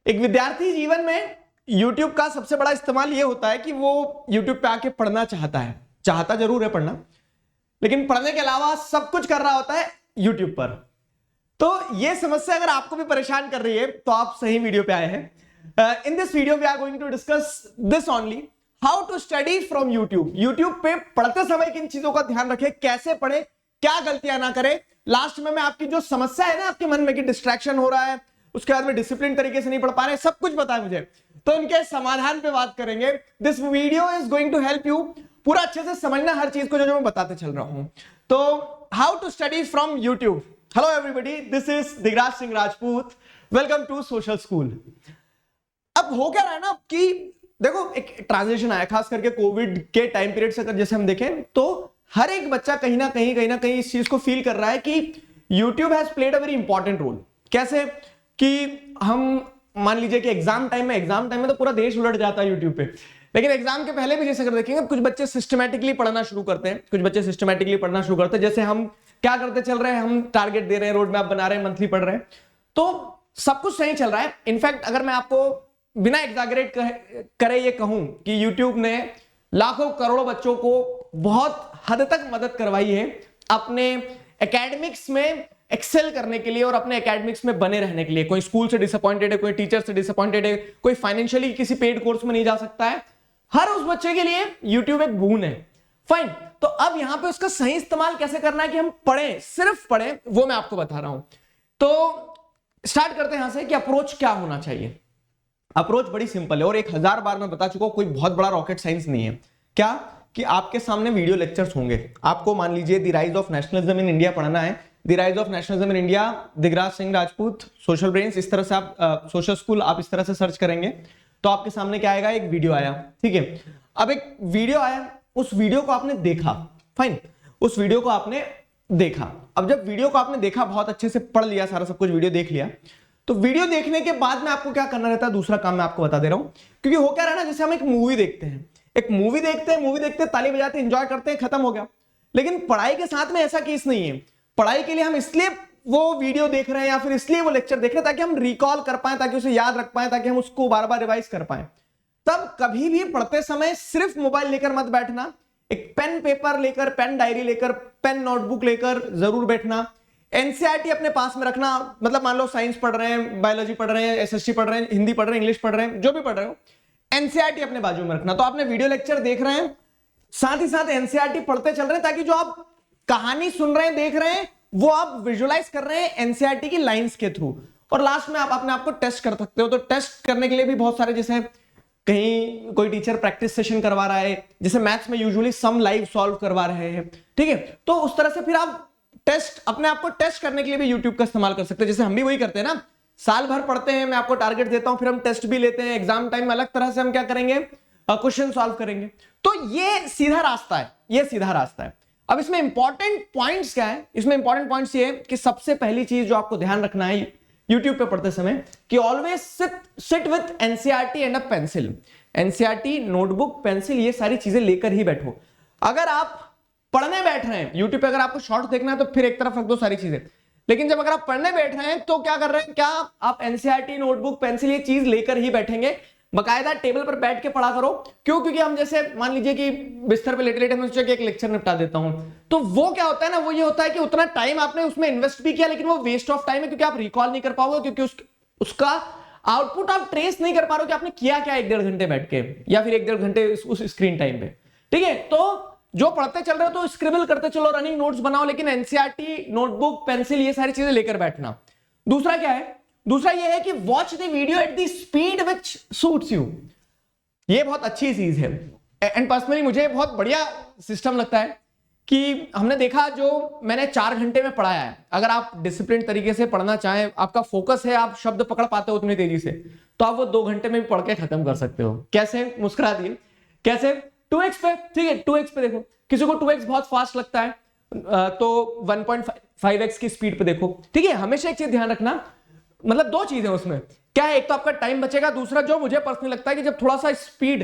एक विद्यार्थी जीवन में YouTube का सबसे बड़ा इस्तेमाल ये होता है कि वो YouTube पे आके पढ़ना चाहता जरूर है पढ़ना, लेकिन पढ़ने के अलावा सब कुछ कर रहा होता है YouTube पर। तो ये समस्या अगर आपको भी परेशान कर रही है तो आप सही वीडियो पे आए हैं। In this video we are going to discuss this only, how to study from YouTube। YouTube पे पढ़ते समय किन चीजों का ध्यान रखें, कैसे पढ़े, क्या गलतियां ना करें। लास्ट में मैं आपकी जो समस्या है ना आपके मन में कि डिस्ट्रैक्शन हो रहा है, उसके बाद में डिसिप्लिन तरीके से नहीं पढ़ पा रहे, सब कुछ पता है मुझे, तो इनके समाधान पे बात करेंगे। This video is going to help you पूरा अच्छे से समझना हर चीज को जो मैं बताते चल रहा हूं। तो how to study from YouTube। Hello everybody, this is Digraj Singh Rajput, welcome to social school. अब हो क्या रहा है ना कि देखो एक ट्रांजिशन आया, खास करके कोविड के टाइम पीरियड से जैसे हम देखें तो हर एक बच्चा कहीं ना कहीं इस चीज को फील कर रहा है कि YouTube has played a very important role. कैसे कि हम मान लीजिए कि एग्जाम टाइम में तो पूरा देश उलट जाता है YouTube पे, लेकिन एग्जाम के पहले भी जैसे अगर देखेंगे कुछ बच्चे सिस्टमैटिकली पढ़ना शुरू करते हैं, जैसे हम क्या करते चल रहे हैं, हम टारगेट दे रहे हैं, रोड मैप बना रहे हैं, मंथली पढ़ रहे हैं, तो सब कुछ सही चल रहा है। इनफैक्ट अगर मैं आपको बिना एग्जैगरेट करे ये कहूं कि YouTube ने लाखों करोड़ों बच्चों को बहुत हद तक मदद करवाई है अपने एकेडमिक्स में एक्सेल करने के लिए और अपने एकेडमिक्स में बने रहने के लिए। कोई स्कूल से डिसअपॉइंटेड है, कोई टीचर से डिसअपॉइंटेड है, कोई फाइनेंशियली किसी पेड कोर्स में नहीं जा सकता है, हर उस बच्चे के लिए YouTube एक बून है। फाइन, तो अब यहां पे उसका सही इस्तेमाल कैसे करना है कि हम पढ़ें, सिर्फ पढ़ें, वो मैं आपको बता रहा हूं। तो स्टार्ट करते हैं यहां से कि अप्रोच क्या होना चाहिए। अप्रोच बड़ी सिंपल है और 1000 बार मैं बता चुका हूं, कोई बहुत बड़ा रॉकेट साइंस नहीं है। क्या कि आपके सामने वीडियो लेक्चर्स होंगे, आपको मान लीजिए the rise of nationalism in India पढ़ना है, the rise of nationalism in India, Digraj Singh Rajput, social brains, इस तरह से आप सोशल स्कूल आप इस तरह से सर्च करेंगे तो आपके सामने क्या आएगा, एक वीडियो आया, ठीक है। अब एक वीडियो आया, उस वीडियो को आपने देखा, फाइन, उस वीडियो को आपने देखा। अब जब वीडियो को आपने देखा, बहुत अच्छे से पढ़ लिया, सारा सब कुछ वीडियो देख लिया, तो वीडियो देखने के बाद में आपको क्या करना रहता है, दूसरा काम मैं आपको बता दे रहा हूं। क्योंकि हो क्या रहा है ना, जैसे हम एक मूवी देखते हैं, ताली बजाते हैं, एंजॉय करते हैं, खत्म हो गया। लेकिन पढ़ाई के साथ में ऐसा केस नहीं है। पढ़ाई के लिए हम इसलिए वो वीडियो देख रहे हैं या फिर इसलिए वो लेक्चर देख रहे हैं ताकि हम रिकॉल कर पाए, ताकि उसे याद रख पाए, ताकि हम उसको बार बार रिवाइज कर पाए। तब कभी भी पढ़ते समय सिर्फ मोबाइल लेकर मत बैठना, एक पेन पेपर लेकर, पेन डायरी लेकर, पेन नोटबुक लेकर जरूर बैठना। एनसीईआरटी अपने पास में रखना, मतलब मान लो साइंस पढ़ रहे हैं, बायोलॉजी पढ़ रहे हैं, एसएसटी पढ़ रहे हैं, हिंदी पढ़ रहे हैं, इंग्लिश पढ़ रहे हैं, जो भी पढ़ रहे हो, एनसीईआरटी अपने बाजू में रखना। तो आपने वीडियो लेक्चर देख रहे हैं, साथ ही साथ एनसीईआरटी पढ़ते चल रहे हैं, ताकि जो आप कहानी सुन रहे हैं, देख रहे हैं, वो आप विजुअलाइज कर रहे हैं एनसीईआरटी की लाइंस के थ्रू। और लास्ट में आप अपने आप को टेस्ट कर सकते हो। तो टेस्ट करने के लिए भी बहुत सारे, जैसे कहीं कोई टीचर प्रैक्टिस सेशन करवा रहा है, जैसे मैथ्स में यूजुअली सम लाइव सॉल्व करवा रहे हैं, ठीक है, तो उस तरह से फिर आप टेस्ट, अपने आप को टेस्ट करने के लिए भी YouTube का इस्तेमाल कर सकते हैं। जैसे हम भी वही करते हैं ना, साल भर पढ़ते हैं, मैं आपको टारगेट देता हूं, फिर हम टेस्ट भी लेते हैं, एग्जाम टाइम में अलग तरह से हम क्या करेंगे, क्वेश्चन सॉल्व करेंगे। तो ये सीधा रास्ता है, अब इसमें इंपॉर्टेंट पॉइंट्स क्या है, इसमें इंपॉर्टेंट पॉइंट्स ये कि सबसे पहली चीज जो आपको ध्यान रखना है YouTube पे पढ़ते समय कि always sit with NCERT and a pencil. NCERT, notebook, pencil, ये सारी चीजें लेकर ही बैठो। अगर आप पढ़ने बैठ रहे हैं YouTube पे, अगर आपको शॉर्ट देखना है तो फिर एक तरफ रख दो सारी चीजें, लेकिन जब अगर आप पढ़ने बैठ रहे हैं तो क्या कर रहे हैं, क्या आप एनसीईआरटी, नोटबुक, पेंसिल, ये चीज लेकर ही बैठेंगे। बकायदा टेबल पर बैठ के पढ़ा करो। क्यों? क्योंकि हम जैसे मान लीजिए कि बिस्तर पे लेटे लेटे मैं सोचा कि एक लेक्चर निपटा देता हूं, तो वो क्या होता है ना, वो ये होता है कि उतना टाइम आपने उसमें इन्वेस्ट भी किया, लेकिन वो वेस्ट ऑफ टाइम है, क्योंकि आप रिकॉल नहीं कर पाओगे, क्योंकि उसका आउटपुट आप ट्रेस नहीं कर पा रहे हो कि आपने किया क्या 1-1.5 घंटे बैठ के, या फिर 1-1.5 घंटे उस स्क्रीन टाइम पे, ठीक है। तो जो पढ़ते चल रहे हो तो स्क्रिबल करते चलो, रनिंग नोट्स बनाओ, लेकिन एनसीईआरटी, नोटबुक, पेंसिल, ये सारी चीजें लेकर बैठना। दूसरा क्या है, दूसरा ये है कि watch the video at the speed which suits you. ये बहुत अच्छी चीज है एंड पर्सनली मुझे बहुत बढ़िया सिस्टम लगता है कि हमने देखा, जो मैंने 4 घंटे में पढ़ाया है, अगर आप डिसिप्लिन तरीके से पढ़ना चाहें, आपका फोकस है, आप शब्द पकड़ पाते हो उतनी तेजी से, तो आप वो 2 घंटे में भी पढ़ के खत्म कर सकते हो। कैसे? मुस्कुरा दिए। कैसे? 2x पे, ठीक है, 2x पे देखो। किसी को 2x बहुत फास्ट लगता है तो 1.5x की स्पीड पे देखो, ठीक है। हमेशा एक चीज ध्यान रखना, मतलब 2 चीजें उसमें क्या है, एक तो आपका टाइम बचेगा, दूसरा जो मुझे पर्सनली लगता है कि जब थोड़ा सा स्पीड,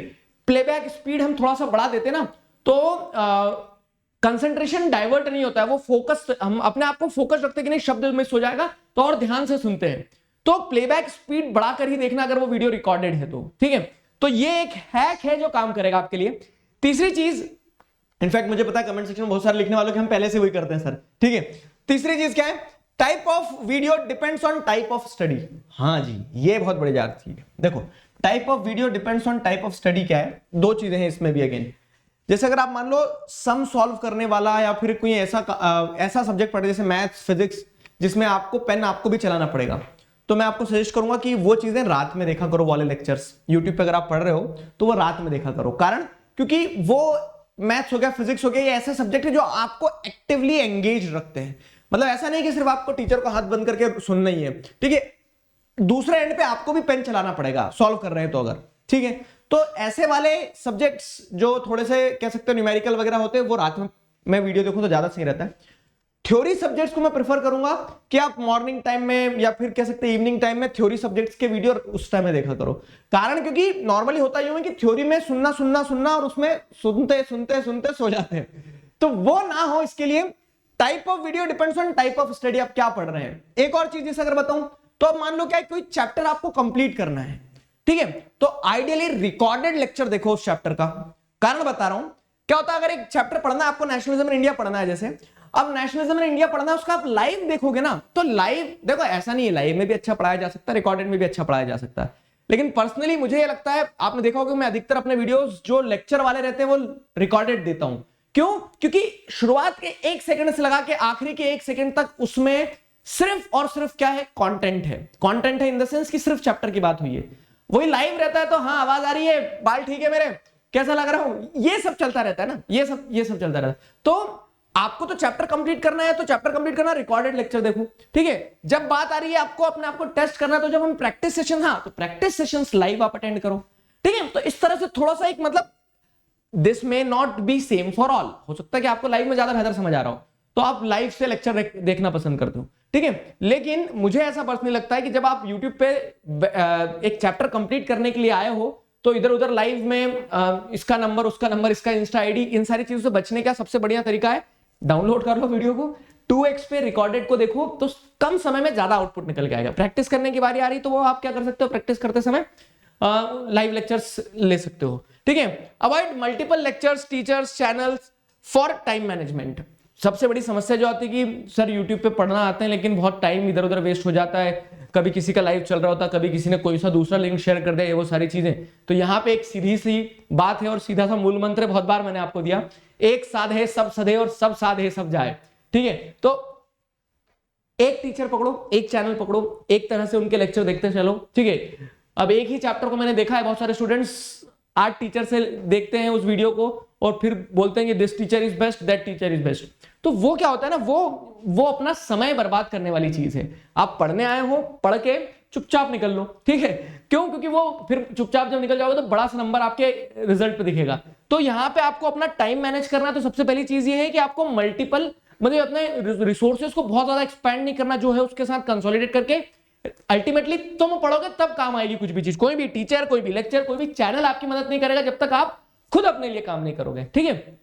प्लेबैक स्पीड हम थोड़ा सा बढ़ा देते ना, तो कंसंट्रेशन डाइवर्ट नहीं होता है, वो फोकस, हम अपने आप को फोकस रखते कि नहीं शब्द मिस हो जाएगा, तो और ध्यान से सुनते हैं। तो प्लेबैक स्पीड बढ़ाकर ही देखना अगर वो वीडियो रिकॉर्डेड है तो, ठीक है। तो ये एक हैक है जो काम करेगा आपके लिए। तीसरी चीज, इनफैक्ट मुझे पता है कमेंट सेक्शन में बहुत सारे लिखने वालों के हम पहले से वही करते हैं सर, ठीक है। तीसरी चीज क्या है, type of video depends on type of study. हाँ जी, ये बहुत बड़ी बात थी। देखो type of video depends on type of study क्या है, दो चीजें हैं इसमें भी अगेन। जैसे अगर आप मान लो सम सॉल्व करने वाला या फिर कोई ऐसा सब्जेक्ट पढ़े जैसे मैथ्स फिजिक्स जिसमें आपको पेन आपको भी चलाना पड़ेगा, तो मैं आपको सजेस्ट करूंगा कि वो चीजें रात में देखा करो। वाले लेक्चर्स यूट्यूब पे अगर आप पढ़ रहे हो तो वो रात में देखा करो। कारण क्योंकि वो मैथ्स हो गया, फिजिक्स हो गया, ये ऐसे सब्जेक्ट है जो आपको एक्टिवली एंगेज रखते हैं। मतलब ऐसा नहीं कि सिर्फ आपको टीचर को हाथ बंद करके सुनना ही है, ठीक है। दूसरे एंड पे आपको भी पेन चलाना पड़ेगा सॉल्व कर रहे हैं तो अगर, ठीक है। तो ऐसे वाले सब्जेक्ट्स जो थोड़े से कह सकते हो न्यूमेरिकल वगैरह होते हैं वो रात में मैं वीडियो देखूं तो ज्यादा सही रहता है। थ्योरी सब्जेक्ट्स को मैं प्रेफर करूंगा कि आप मॉर्निंग टाइम में या फिर कह सकते हैं इवनिंग टाइम में थ्योरी सब्जेक्ट्स के वीडियो उस टाइम में देखा करो। कारण क्योंकि नॉर्मली होता यूं है कि थ्योरी में सुनना और उसमें सुनते सो जाते हैं, तो वो ना हो इसके लिए type of video depends on type of study, आप क्या पढ़ रहे हैं। एक और चीज जैसे अगर बताऊं तो अब मान लो क्या कोई चैप्टर आपको कंप्लीट करना है, ठीक है, तो आइडियली रिकॉर्डेड लेक्चर देखो उस चैप्टर का। कारण बता रहा हूं क्या होता है, अगर एक चैप्टर पढ़ना है आपको, नेशनलिज्म इन इंडिया पढ़ना है जैसे, अब नेशनलिज्म इन इंडिया पढ़ना है उसका आप लाइव देखोगे ना, तो लाइव देखो ऐसा नहीं है, लाइव में भी अच्छा पढ़ाया जा सकता है, रिकॉर्डेड में भी अच्छा पढ़ाया जा सकता है। लेकिन पर्सनली मुझे ये लगता है, आपने देखा होगा मैं अधिकतर अपने वीडियोस जो लेक्चर वाले रहते हैं वो रिकॉर्डेड देता हूं। क्यों? क्योंकि शुरुआत के 1 सेकंड से लगा के आखिरी के 1 सेकंड तक उसमें सिर्फ और सिर्फ क्या है, कंटेंट है। कंटेंट है इन द सेंस कि सिर्फ चैप्टर की बात हुई है। वही लाइव रहता है तो हाँ आवाज आ रही है, बाल ठीक है मेरे, कैसा लग रहा हूं, ये सब चलता रहता है ना, ये सब चलता रहता है। तो आपको तो चैप्टर कंप्लीट करना है, तो चैप्टर कंप्लीट करना, रिकॉर्डेड लेक्चर देखो, ठीक है। जब बात आ रही है आपको अपने आप को टेस्ट करना, तो जब हम प्रैक्टिस सेशन, हाँ तो प्रैक्टिस सेशंस लाइव आप अटेंड करो, ठीक है। तो इस तरह से थोड़ा सा एक मतलब this may not be same for all, हो सकता है कि आपको लाइव में ज्यादा बेहतर समझ आ रहा हो तो आप लाइव से लेक्चर देखना पसंद करते हो, ठीक है। लेकिन मुझे ऐसा पर्सनली लगता है कि जब आप यूट्यूब पे एक चैप्टर कंप्लीट करने के लिए आए हो तो इधर उधर लाइव में इसका नंबर, उसका नंबर, इसका इंस्टा आईडी, इन सारी चीजों से बचने का सबसे बढ़िया तरीका है डाउनलोड कर लो वीडियो को, 2x पे रिकॉर्डेड को देखो, तो कम समय में ज्यादा आउटपुट निकल के आएगा। प्रैक्टिस करने की बारी आ रही तो वो आप क्या कर सकते हो, प्रैक्टिस करते समय लाइव लेक्चर्स ले सकते हो, ठीक है। Avoid multiple lectures, teachers, channels for time management. सबसे बड़ी समस्या जो आती है कि सर यूट्यूब पे पढ़ना आते हैं लेकिन बहुत टाइम इधर उधर वेस्ट हो जाता है, कभी किसी का लाइव चल रहा होता है, कभी किसी ने कोई सा दूसरा लिंक शेयर कर दिया, वो सारी चीजें। तो यहाँ पे एक सीधी सी बात है और सीधा सा मूल मंत्र बहुत बार मैंने आपको दिया, एक साधे सब सधे और सब साधे सब जाए, ठीक है। तो एक टीचर पकड़ो, एक चैनल पकड़ो, एक तरह से उनके लेक्चर देखते चलो, ठीक है। अब एक ही चैप्टर को मैंने देखा है, बहुत सारे स्टूडेंट्स 8 टीचर से देखते हैं उस वीडियो को और फिर बोलते हैं कि this teacher is best, that teacher is best. तो वो क्या होता है ना, वो अपना समय बर्बाद करने वाली चीज है। आप पढ़ने आए हो, पढ़ के चुपचाप निकल लो, ठीक है। क्यों? क्योंकि वो फिर चुपचाप जब निकल जाओगे तो बड़ा सा नंबर आपके रिजल्ट पे दिखेगा। तो यहाँ पे आपको अपना टाइम मैनेज करना है। तो सबसे पहली चीज ये है कि आपको मल्टीपल, मतलब अपने रिसोर्सेज को बहुत ज्यादा एक्सपैंड नहीं करना, जो है उसके साथ कंसोलिडेट करके अल्टीमेटली तुम पढ़ोगे तब काम आएगी कुछ भी चीज। कोई भी टीचर, कोई भी लेक्चर, कोई भी चैनल आपकी मदद नहीं करेगा जब तक आप खुद अपने लिए काम नहीं करोगे, ठीक है।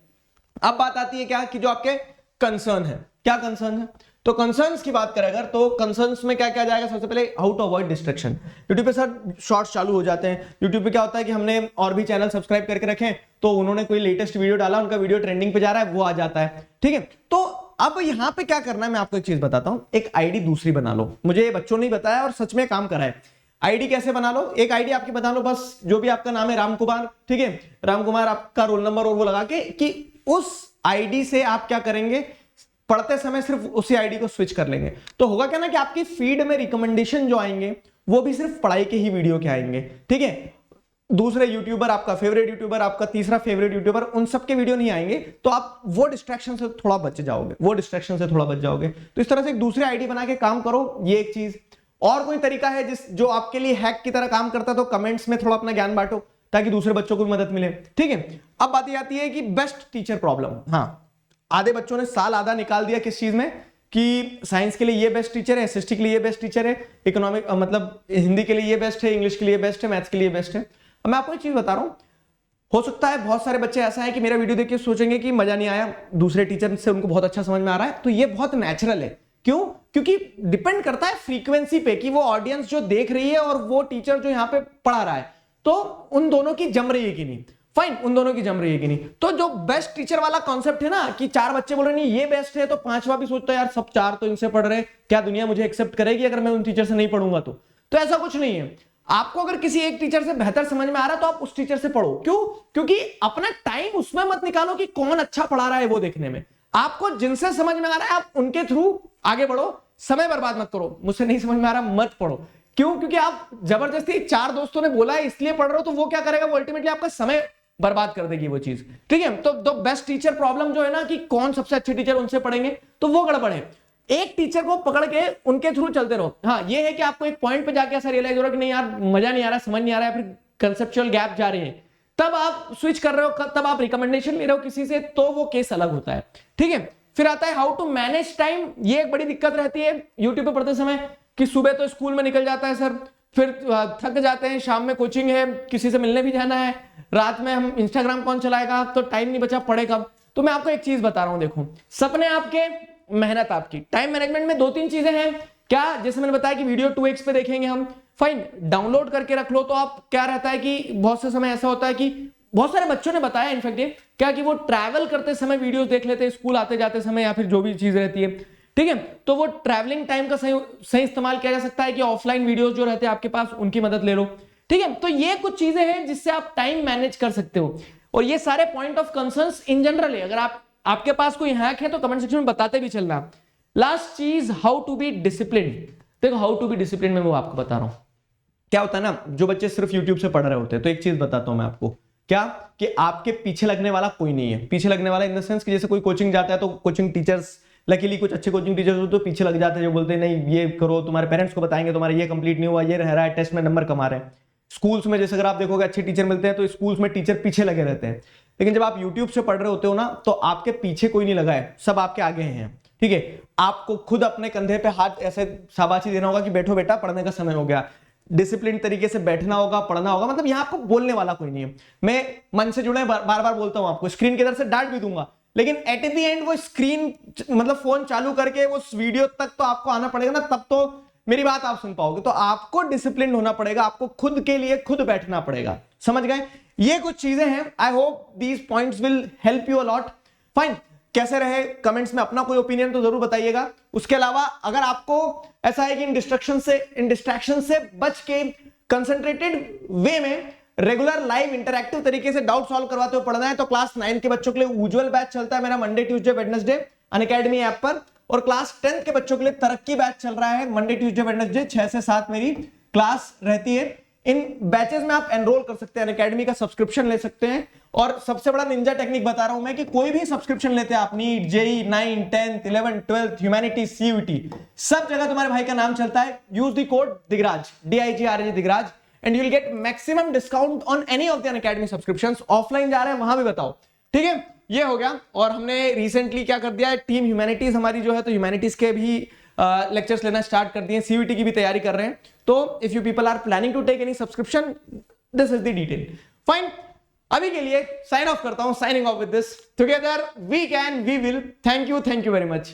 अब बात आती है क्या कि जो आपके कंसर्न है, क्या कंसर्न है, तो कंसर्न्स की बात करें अगर, तो कंसर्न्स में क्या क्या जाएगा, सबसे पहले how to avoid distraction. YouTube पे सर शॉर्ट्स चालू हो जाते हैं, यूट्यूब पे क्या होता है कि हमने और भी चैनल सब्सक्राइब करके रखे तो उन्होंने कोई लेटेस्ट वीडियो डाला, उनका वीडियो ट्रेंडिंग पे जा रहा है, वो आ जाता है, ठीक है। तो अब यहां पे क्या करना है, मैं आपको एक चीज बताता हूं, एक आईडी दूसरी बना लो। मुझे ये बच्चों ने बताया और सच में काम करा है। आईडी कैसे बना लो, एक आईडी आपकी बना लो, बस जो भी आपका नाम है राम कुमार, ठीक है, राम कुमार आपका रोल नंबर और वो लगा के, कि उस आईडी से आप क्या करेंगे, पढ़ते समय सिर्फ उसी आईडी को स्विच कर लेंगे। तो होगा क्या ना कि आपकी फीड में रिकमेंडेशन जो आएंगे वो भी सिर्फ पढ़ाई के ही वीडियो के आएंगे, ठीक है। दूसरे यूट्यूबर, आपका फेवरेट यूट्यूबर, आपका तीसरा फेवरेट यूट्यूबर, उन सबके वीडियो नहीं आएंगे। तो आप वो डिस्ट्रैक्शन से थोड़ा बच जाओगे, तो इस तरह से एक दूसरी आईडी बना के काम करो, ये एक चीज। और कोई तरीका है जो आपके लिए हैक की तरह काम करता है तो कमेंट्स में थोड़ा अपना ज्ञान बांटो ताकि दूसरे बच्चों को भी मदद मिले, ठीक है। अब बात आती है कि बेस्ट टीचर प्रॉब्लम। हाँ, आधे बच्चों ने साल आधा निकाल दिया किस चीज में, कि साइंस के लिए ये बेस्ट टीचर है, एसएसटी के लिए ये बेस्ट टीचर है, इकोनॉमिक मतलब हिंदी के लिए ये बेस्ट है, इंग्लिश के लिए बेस्ट है, मैथ्स के लिए बेस्ट है। अब मैं आपको एक चीज बता रहा हूं, हो सकता है बहुत सारे बच्चे ऐसा है कि मेरा वीडियो देख के सोचेंगे कि मजा नहीं आया, दूसरे टीचर से उनको बहुत अच्छा समझ में आ रहा है। तो ये बहुत नेचुरल है। क्यों? क्योंकि डिपेंड करता है फ्रीक्वेंसी पे कि वो ऑडियंस जो देख रही है और वो टीचर जो यहां पे पढ़ा रहा है, तो उन दोनों की जम रही है कि नहीं। फाइन, उन दोनों की जम रही है कि नहीं। तो जो बेस्ट टीचर वाला कॉन्सेप्ट है ना कि 4 बच्चे बोल रहे नहीं ये बेस्ट है, तो 5वां भी सोचता है यार सब 4 तो इनसे पढ़ रहे, क्या दुनिया मुझे एक्सेप्ट करेगी अगर मैं उन टीचर से नहीं पढ़ूंगा तो ऐसा कुछ नहीं है। आपको अगर किसी एक टीचर से बेहतर समझ में आ रहा है तो आप उस टीचर से पढ़ो। क्यों? क्योंकि अपना टाइम उसमें मत निकालो कि कौन अच्छा पढ़ा रहा है वो देखने में। आपको जिनसे समझ में आ रहा है आप उनके थ्रू आगे बढ़ो, समय बर्बाद मत करो। मुझसे नहीं समझ में आ रहा मत पढ़ो। क्यों? क्योंकि आप जबरदस्ती 4 दोस्तों ने बोला है इसलिए पढ़ रहे हो, तो वो क्या करेगा, वो अल्टीमेटली आपका समय बर्बाद कर देगी वो चीज। ठीक है, तो बेस्ट टीचर प्रॉब्लम जो है ना कि कौन सबसे अच्छे टीचर उनसे पढ़ेंगे, तो वो गड़बड़ है। एक टीचर को पकड़ के उनके थ्रू चलते रहो। हाँ ये है कि आपको एक पॉइंट पे जाके ऐसा रियलाइज हो रहा है कि नहीं यार मजा नहीं आ रहा, समझ नहीं आ रहा है, फिर कंसेप्चुअल गैप जा रहे हैं, तब आप स्विच कर रहे हो, तब आप रिकमेंडेशन ले रहे हो किसी से, तो वो केस अलग होता है। ठीक है, फिर आता है हाउ टू मैनेज टाइम। ये एक बड़ी दिक्कत रहती है यूट्यूब पे पढ़ते समय कि सुबह तो स्कूल में निकल जाता है सर, फिर थक जाते हैं, शाम में कोचिंग है, किसी से मिलने भी जाना है, रात में हम इंस्टाग्राम कौन चलाएगा, तो टाइम नहीं बचा, पढ़े कब। तो मैं आपको एक चीज बता रहा हूं, देखो सपने आपके, मेहनत आपकी। टाइम मैनेजमेंट में 2-3 चीजें हैं क्या, जैसे मैंने बताया कि वीडियो 2x पे देखेंगे हम, फाइन, डाउनलोड करके रख लो। तो आप क्या रहता है कि बहुत से समय ऐसा होता है कि बहुत सारे बच्चों ने बताया इनफैक्ट ये क्या कि वो ट्रैवल करते समय वीडियोस देख लेते हैं, स्कूल आते जाते समय या फिर जो भी चीज रहती है। ठीक है, तो वो ट्रैवलिंग टाइम का सही इस्तेमाल किया जा सकता है कि ऑफलाइन वीडियोस जो रहते हैं आपके पास उनकी मदद ले लो। ठीक है, तो ये कुछ चीजें हैं जिससे आप टाइम मैनेज कर सकते हो, और ये सारे point of concerns in general है। अगर आपके पास कोई हैक है तो कमेंट सेक्शन में बताते भी चलना। लास्ट चीज, हाउ टू बी डिसिप्लिन। देखो हाउ टू बी डिसिप्लिन में वो आपको बता रहा हूं क्या होता है ना, जो बच्चे सिर्फ यूट्यूब से पढ़ रहे होते हैं, तो एक चीज बताता हूं मैं आपको, क्या कि आपके पीछे लगने वाला कोई नहीं है। पीछे लगने वाला इन द सेंस कि जैसे कोई कोचिंग जाता है तो कोचिंग टीचर्स, लकीली कुछ अच्छे कोचिंग टीचर्स हो तो पीछे लग जाते हैं, जो बोलते हैं नहीं ये करो, तुम्हारे पेरेंट्स को बताएंगे, तुम्हारा ये कंप्लीट नहीं हुआ, ये रह रहा है, टेस्ट में नंबर कमा रहे हैं। स्कूल्स में जैसे अगर आप देखोगे अच्छे टीचर मिलते हैं तो स्कूल्स में टीचर पीछे लगे रहते हैं, लेकिन जब आप यूट्यूब से पढ़ रहे होते हो ना तो आपके पीछे कोई नहीं लगा है, सब आपके आगे हैं। ठीक है, आपको खुद अपने कंधे पे हाथ ऐसे शाबाशी देना होगा कि बैठो बेटा पढ़ने का समय हो गया, डिसिप्लिन तरीके से बैठना होगा, पढ़ना होगा। मतलब यहाँ आपको बोलने वाला कोई नहीं है। मैं मन से जुड़े बार बार बोलता हूं आपको, स्क्रीन की तरफ से डांट भी दूंगा, लेकिन एट द एंड वो स्क्रीन मतलब फोन चालू करके उस वीडियो तक तो आपको आना पड़ेगा ना, तब तो मेरी बात आप सुन पाओगे। तो आपको डिसिप्लिन होना पड़ेगा, आपको खुद के लिए खुद बैठना पड़ेगा। समझ गए? ये कुछ चीजें हैं। I hope these points will help you a lot. Fine, कैसे रहे कमेंट्स में अपना कोई ओपिनियन तो जरूर बताइएगा। उसके अलावा अगर आपको ऐसा है कि इन डिस्ट्रैक्शन से बच के कंसंट्रेटेड वे में रेगुलर लाइव इंटरैक्टिव तरीके से डाउट सॉल्व करवाते हुए पढ़ना है, तो क्लास 9 के बच्चों के लिए उज्जवल बैच चलता है मेरा Monday Tuesday Wednesday Unacademy app पर, और क्लास 10 के बच्चों के लिए तरक्की बैच चल रहा है मंडे ट्यूसडे वेडनेसडे 6 से 7 मेरी क्लास रहती है। इन बैचेस में आप एनरोल कर सकते हैं, अनअकैडमी का सब्सक्रिप्शन ले सकते हैं। और सबसे बड़ा निंजा टेक्निक बता रहा हूं मैं कि कोई भी सब्सक्रिप्शन लेते हैं आप, नीट, जेई, 9, 10, 11, 12, ह्यूमैनिटी, सीयूईटी, सब जगह तुम्हारे भाई का नाम चलता है। Use the code Digraj, DIGRAJ Digraj, and you will get maximum discount on any of the Unacademy subscriptions. Offline जा रहे हैं वहां भी बताओ। ठीक है, ये हो गया। और हमने रिसेंटली क्या कर दिया है, टीम ह्यूमैनिटीज हमारी जो है, तो ह्यूमैनिटीज के भी लेक्चर्स लेना स्टार्ट कर दिए, सीयूईटी की भी तैयारी कर रहे हैं। तो if you people are planning to take any subscription, this is the detail. Fine, अभी के लिए साइन ऑफ करता हूं, signing off with this, together we can, we will. Thank you very much.